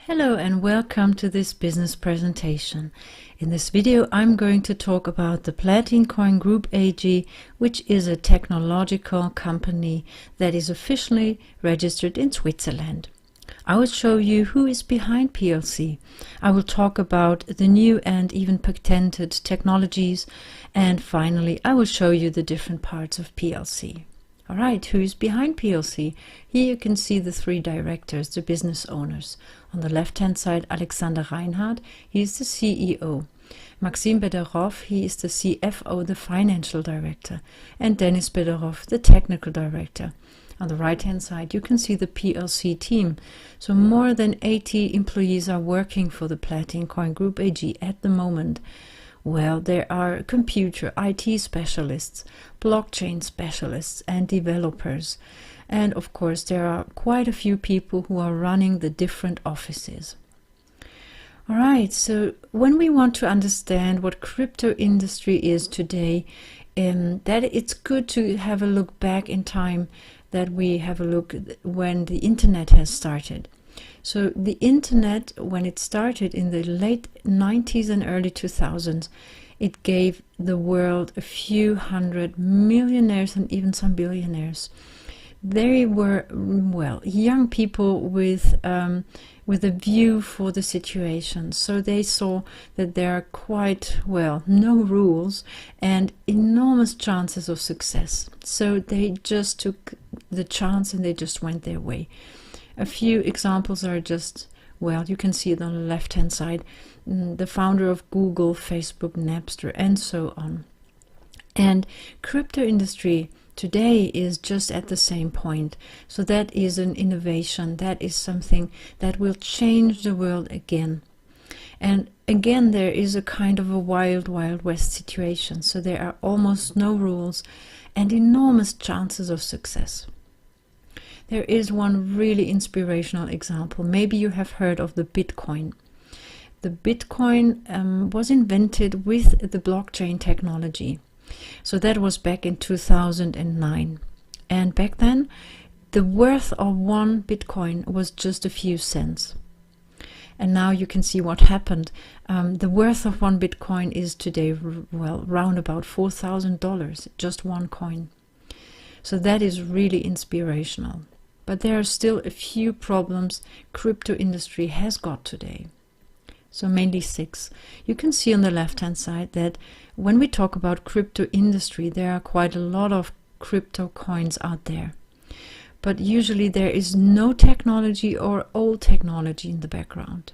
Hello and welcome to this business presentation. In this video I'm going to talk about the PlatinCoin Group AG, which is a technological company that is officially registered in Switzerland. I will show you who is behind PLC. I will talk about the new and even patented technologies, and finally I will show you the different parts of PLC. Alright, who is behind PLC? Here you can see the three directors, the business owners. On the left hand side, Alexander Reinhardt, he is the CEO. Maxim Bederov, he is the CFO, the financial director. And Dennis Bederov, the technical director. On the right hand side, you can see the PLC team. So more than 80 employees are working for the PlatinCoin Group AG at the moment. Well, there are computer IT specialists, blockchain specialists and developers. And of course, there are quite a few people who are running the different offices. All right, so when we want to understand what crypto industry is today, that it's good to have a look back in time, that we have a look when the internet has started. So the internet, when it started in the late 90s and early 2000s, it gave the world a few hundred millionaires and even some billionaires. They were, well, young people with a view for the situation. So they saw that there are quite, well, no rules and enormous chances of success. So they just took the chance and they just went their way. A few examples are just, well, you can see it on the left hand side, the founder of Google, Facebook, Napster, and so on. And crypto industry today is just at the same point. So that is an innovation, that is something that will change the world again. And again, there is a kind of a wild, wild west situation. So there are almost no rules and enormous chances of success. There is one really inspirational example. Maybe you have heard of the Bitcoin. The Bitcoin was invented with the blockchain technology. So that was back in 2009. And back then, the worth of one Bitcoin was just a few cents. And now you can see what happened. The worth of one Bitcoin is today, well, round about $4,000, just one coin. So that is really inspirational. But there are still a few problems crypto industry has got today. So mainly 6. You can see on the left hand side that when we talk about crypto industry, there are quite a lot of crypto coins out there. But usually there is no technology or old technology in the background.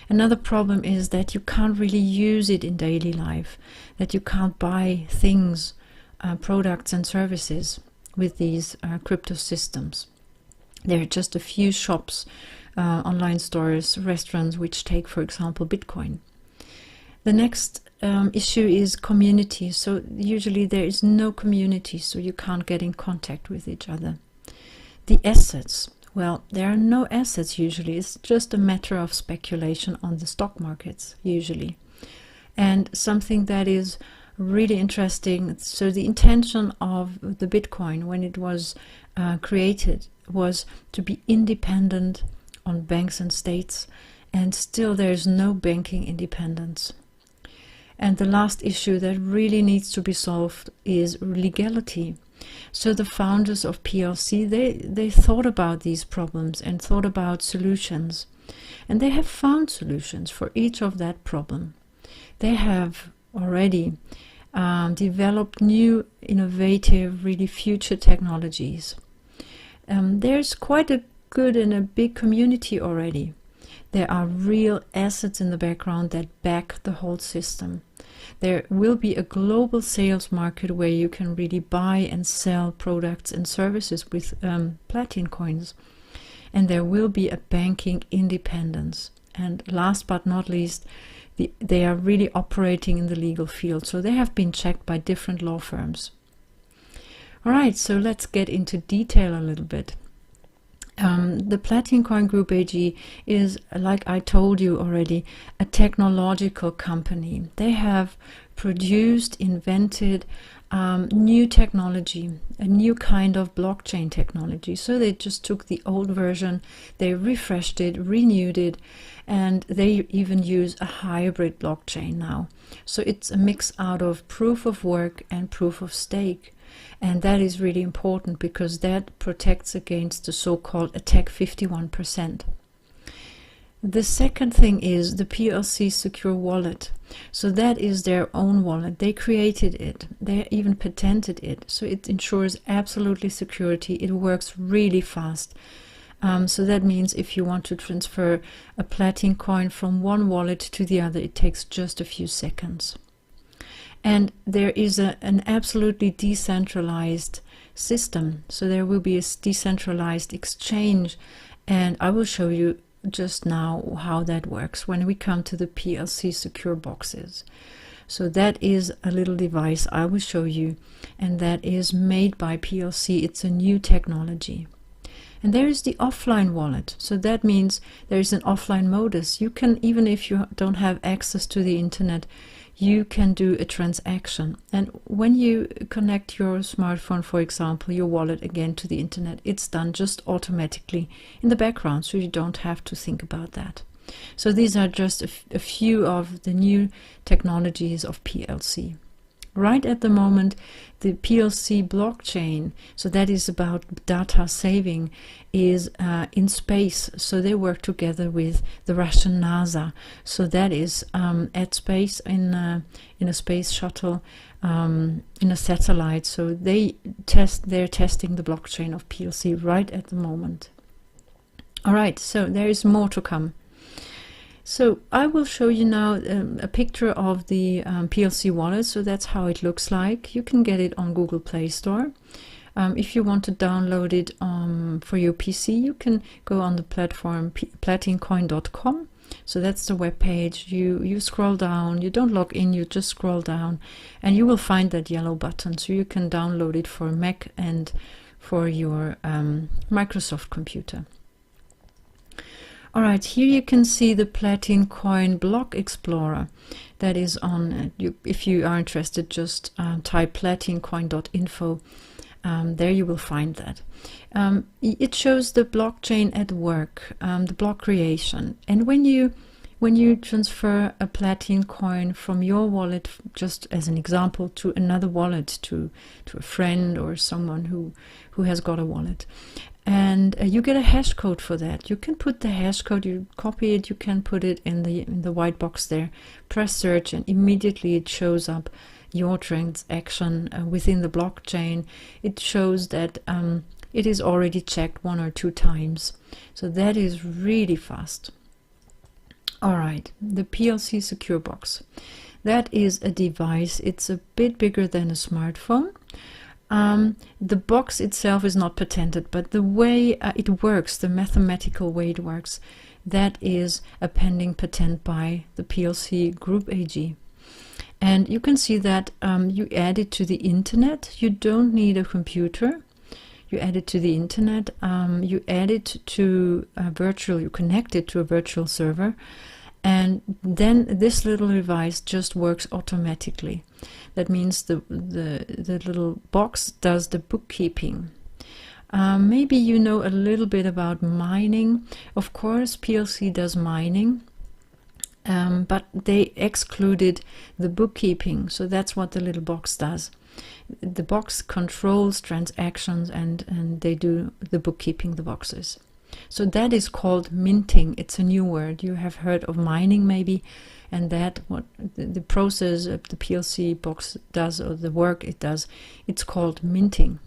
Another problem is that you can't really use it in daily life, that you can't buy things, products and services with these crypto systems. There are just a few shops, online stores, restaurants which take, for example, Bitcoin. The next issue is community. So usually there is no community, so you can't get in contact with each other. The assets. Well, there are no assets usually. It's just a matter of speculation on the stock markets usually. And something that is really interesting. So the intention of the Bitcoin when it was created was to be independent on banks and states, and still there's no banking independence. And the last issue that really needs to be solved is legality. So the founders of PLC, they thought about these problems and thought about solutions, and they have found solutions for each of that problem. They have already developed new, innovative, really future technologies. There's quite a good and a big community already. There are real assets in the background that back the whole system. There will be a global sales market where you can really buy and sell products and services with PlatinCoins. And there will be a banking independence. And last but not least, they are really operating in the legal field. So they have been checked by different law firms. All right, so let's get into detail a little bit. The PlatinCoin Group AG is, like I told you already, a technological company. They have produced, invented new technology, a new kind of blockchain technology. So they just took the old version, they refreshed it, renewed it, and they even use a hybrid blockchain now. So it's a mix out of proof of work and proof of stake. And that is really important because that protects against the so-called attack 51%. The second thing is the PLC secure wallet. So that is their own wallet. They created it. They even patented it. So it ensures absolutely security. It works really fast. So that means if you want to transfer a PlatinCoin from one wallet to the other, it takes just a few seconds. And there is an absolutely decentralized system. So there will be a decentralized exchange. And I will show you just now how that works when we come to the PLC secure boxes. So that is a little device I will show you, and that is made by PLC. It's a new technology. And there is the offline wallet. So that means there is an offline modus. You can, even if you don't have access to the internet, you can do a transaction. And when you connect your smartphone, for example, your wallet again to the internet, it's done just automatically in the background, so you don't have to think about that. So these are just a few of the new technologies of PLC. Right at the moment, the PLC blockchain, so that is about data saving, is in space. So they work together with the Russian NASA. So that is at space in a space shuttle, in a satellite. So they're testing the blockchain of PLC right at the moment. All right, so there is more to come. So I will show you now a picture of the PLC wallet. So that's how it looks like. You can get it on Google Play Store. If you want to download it for your PC, you can go on the platform platincoin.com. So that's the web page. You scroll down, you don't log in, you just scroll down, and you will find that yellow button. So you can download it for Mac and for your Microsoft computer. Alright, here you can see the PlatinCoin block explorer. That is on, if you are interested, just type platincoin.info. There you will find that. It shows the blockchain at work, the block creation. And when you transfer a PlatinCoin from your wallet, just as an example, to another wallet, to a friend or someone who has got a wallet, and you get a hash code for that. You can put the hash code, you copy it, you can put it in the white box there, press search, and immediately it shows up your transaction within the blockchain. It shows that it is already checked 1 or 2 times. So that is really fast. Alright, the PLC secure box. That is a device. It's a bit bigger than a smartphone. The box itself is not patented, but the way it works, the mathematical way it works, that is a pending patent by the PLC Group AG. And you can see that you add it to the internet. You don't need a computer. You add it to the internet. You add it to a virtual, you connect it to a virtual server. And then this little device just works automatically. That means the little box does the bookkeeping. Maybe you know a little bit about mining. Of course, PLC does mining, but they excluded the bookkeeping. So that's what the little box does. The box controls transactions, and they do the bookkeeping, the boxes. So that is called minting. It's a new word. You have heard of mining maybe, and that what the process of the PLC box does, or the work it does, it's called minting.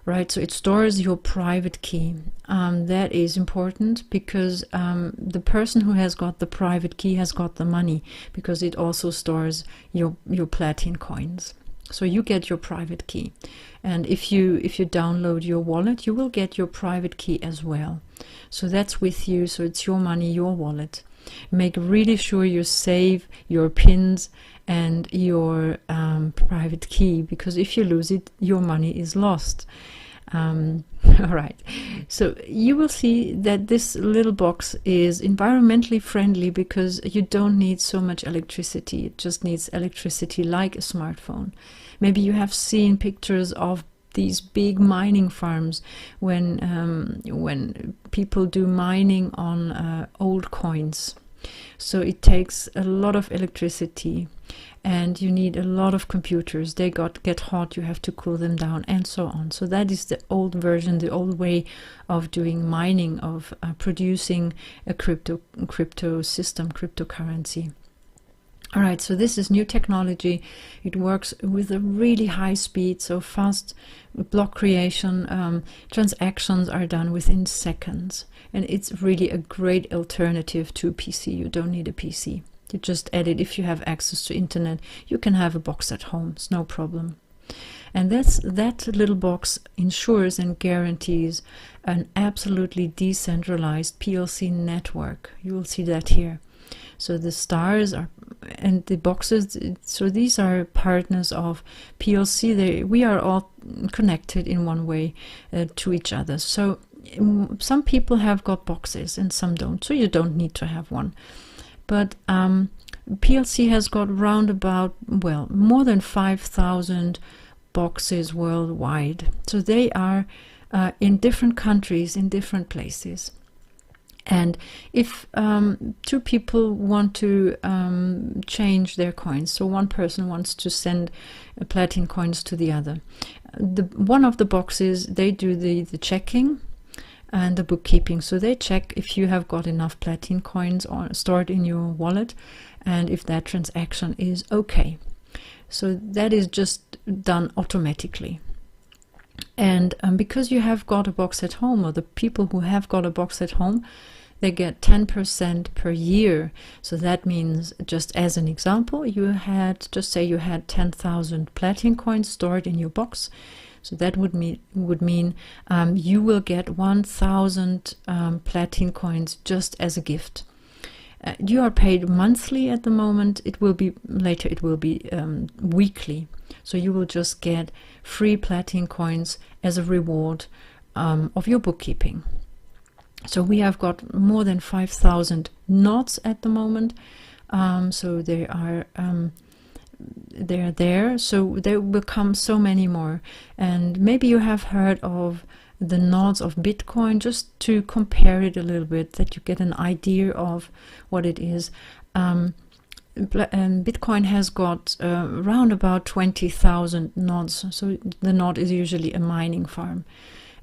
Right, so it stores your private key. That is important because the person who has got the private key has got the money, because it also stores your PlatinCoins. So you get your private key, and if you download your wallet, you will get your private key as well. So that's with you. So it's your money, your wallet. Make really sure you save your pins and your private key, because if you lose it, your money is lost. All right, so you will see that this little box is environmentally friendly because you don't need so much electricity. It just needs electricity like a smartphone. Maybe you have seen pictures of these big mining farms when people do mining on old coins. So it takes a lot of electricity, and you need a lot of computers. They get hot, you have to cool them down, and so on. So that is the old version, the old way of doing mining, of producing a crypto system, cryptocurrency. All right, so this is new technology. It works with a really high speed, so fast block creation. Transactions are done within seconds, and it's really a great alternative to a PC. You don't need a PC. You just add it. If you have access to internet, you can have a box at home. It's no problem. And that little box ensures and guarantees an absolutely decentralized PLC network. You will see that here. So the stars are, and the boxes, so these are partners of PLC. We are all connected in one way to each other. So some people have got boxes and some don't, so you don't need to have one. But PLC has got round about, well, more than 5,000 boxes worldwide. So they are in different countries, in different places. And if two people want to change their coins, so one person wants to send platin coins to the other, one of the boxes, they do the checking and the bookkeeping. So they check if you have got enough platin coins stored in your wallet, and if that transaction is okay. So that is just done automatically. And because you have got a box at home, or the people who have got a box at home, they get 10% per year. So that means, just as an example, you had, just say you had 10,000 platin coins stored in your box. So that would mean you will get 1,000 platin coins just as a gift. You are paid monthly at the moment. It will be later. It will be weekly. So you will just get free platin coins as a reward of your bookkeeping. So we have got more than 5,000 knots at the moment. So they are there. So there will come so many more. And maybe you have heard of the nodes of Bitcoin, just to compare it a little bit, that you get an idea of what it is. And Bitcoin has got around about 20,000 nodes. So the node is usually a mining farm.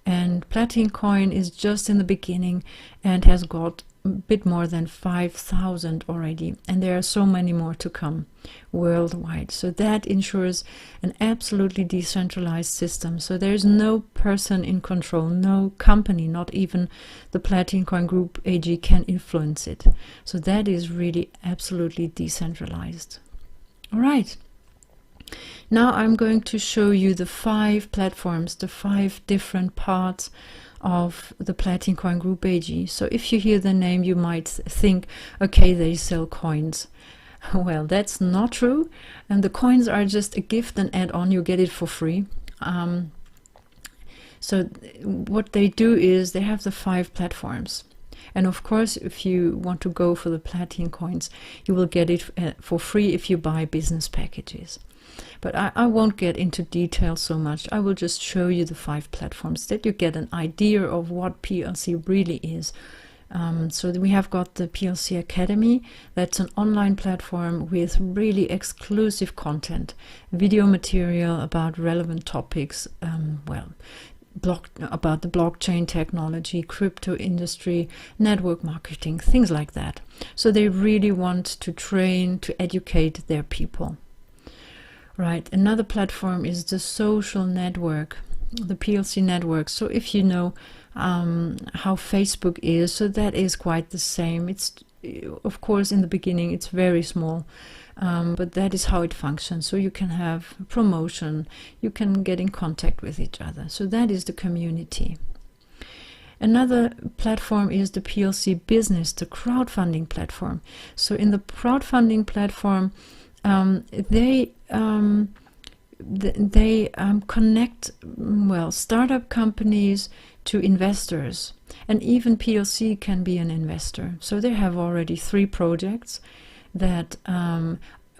And PlatinCoin is just in the beginning and has got a bit more than 5,000 already, and there are so many more to come worldwide. So that ensures an absolutely decentralized system. So there's no person in control, no company, not even the PlatinCoin Group AG can influence it. So that is really absolutely decentralized. All right. Now I'm going to show you the 5 platforms, the 5 different parts of the PlatinCoin Group AG. So if you hear the name, you might think, okay, they sell coins. Well, that's not true. And the coins are just a gift and add-on. You get it for free. So what they do is they have the 5 platforms. And of course, if you want to go for the platin coins, you will get it for free if you buy business packages. But I won't get into detail so much. I will just show you the 5 platforms that you get an idea of what PLC really is. So we have got the PLC Academy. That's an online platform with really exclusive content, video material about relevant topics, about the blockchain technology, crypto industry, network marketing, things like that. So they really want to train, to educate their people. Right, another platform is the social network, the PLC network. So if you know how Facebook is, so that is quite the same. It's, of course, in the beginning it's very small, but that is how it functions. So you can have promotion, you can get in contact with each other. So that is the community. Another platform is the PLC Business, the crowdfunding platform. So in the crowdfunding platform, they they connect, well, startup companies to investors, and even PLC can be an investor. So they have already 3 projects that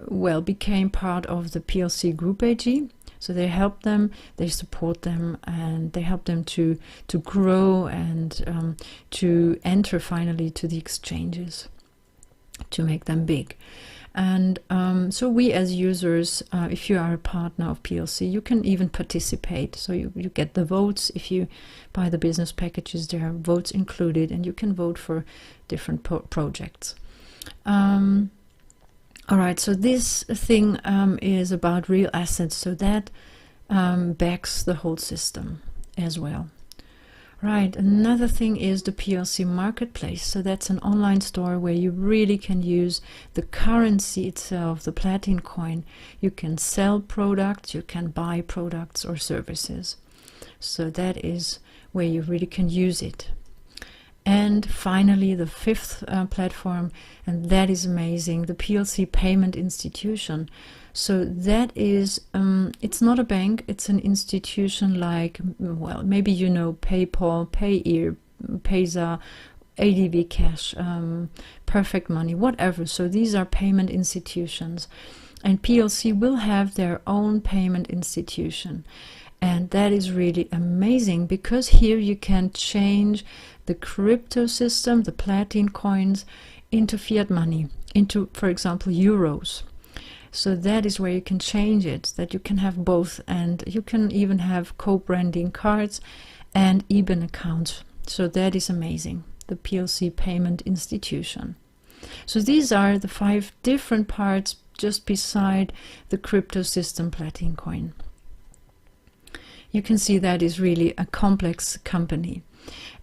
well, became part of the PLC Group AG. So they help them, they support them, and they help them to grow and to enter finally to the exchanges, to make them big. And so we as users, if you are a partner of PLC, you can even participate. So you get the votes. If you buy the business packages, there are votes included, and you can vote for different projects. All right, so this thing is about real assets, so that backs the whole system as well. Right, another thing is the PLC marketplace. So that's an online store where you really can use the currency itself, the PlatinCoin. You can sell products, you can buy products or services. So that is where you really can use it. And finally, the 5th platform, and that is amazing, the PLC payment institution. So that is, it's not a bank, it's an institution like, well, maybe you know PayPal, Payeer, Payza, ADB Cash, Perfect Money, whatever. So these are payment institutions. And PLC will have their own payment institution. And that is really amazing, because here you can change the crypto system, the PlatinCoins, into fiat money, into, for example, euros. So that is where you can change it, that you can have both, and you can even have co-branding cards and IBAN accounts. So that is amazing, the PLC payment institution. So these are the 5 different parts just beside the crypto system PlatinCoin. You can see that is really a complex company.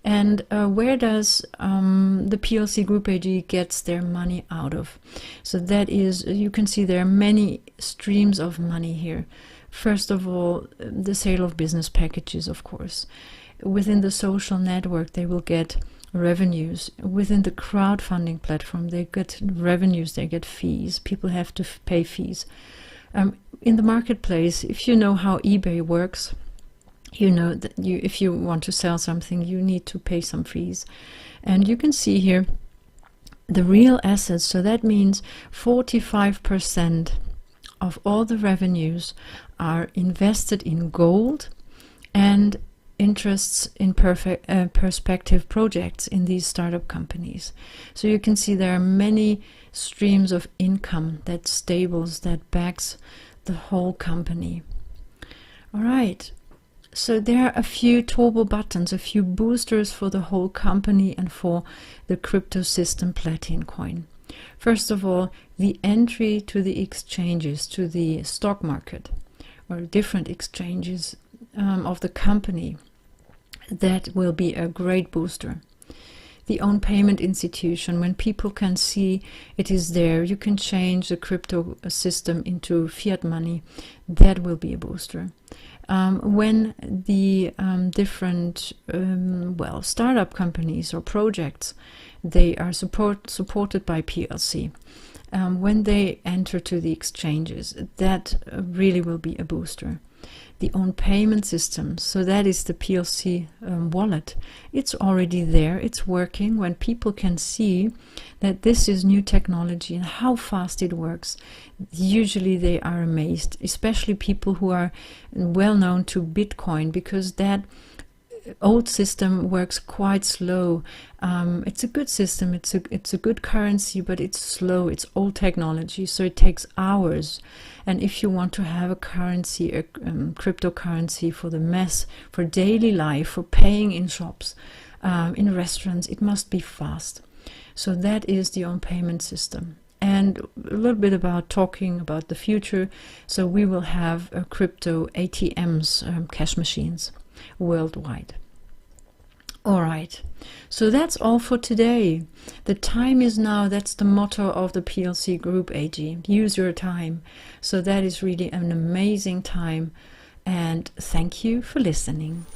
And where does the PLC Group AG gets their money out of? So that is, you can see there are many streams of money here. First of all, the sale of business packages, of course. Within the social network, they will get revenues. Within the crowdfunding platform, they get revenues, they get fees. People have to pay fees. In the marketplace, if you know how eBay works, you know that if you want to sell something, you need to pay some fees. And you can see here the real assets. So that means 45% of all the revenues are invested in gold and interests in perspective projects in these startup companies. So you can see there are many streams of income that stables, that backs the whole company. All right. So there are a few turbo buttons, a few boosters for the whole company and for the crypto system PlatinCoin. First of all, the entry to the exchanges, to the stock market or different exchanges of the company. That will be a great booster. The own payment institution, when people can see it is there, you can change the crypto system into fiat money, that will be a booster. When the different well, startup companies or projects, they are supported by PLC. When they enter to the exchanges, that really will be a booster. The own payment system, so that is the PLC wallet. It's already there, it's working. When people can see that this is new technology and how fast it works, usually they are amazed, especially people who are well known to Bitcoin, because that old system works quite slow. It's a good system, it's a good currency, but it's slow, it's old technology, so it takes hours. And if you want to have a currency, a cryptocurrency for the mass, for daily life, for paying in shops, in restaurants, it must be fast. So that is the own payment system. And a little bit about talking about the future. So we will have crypto ATMs, cash machines, worldwide. All right, so that's all for today. The time is now. That's the motto of the PLC Group AG. Use your time. So that is really an amazing time. And thank you for listening.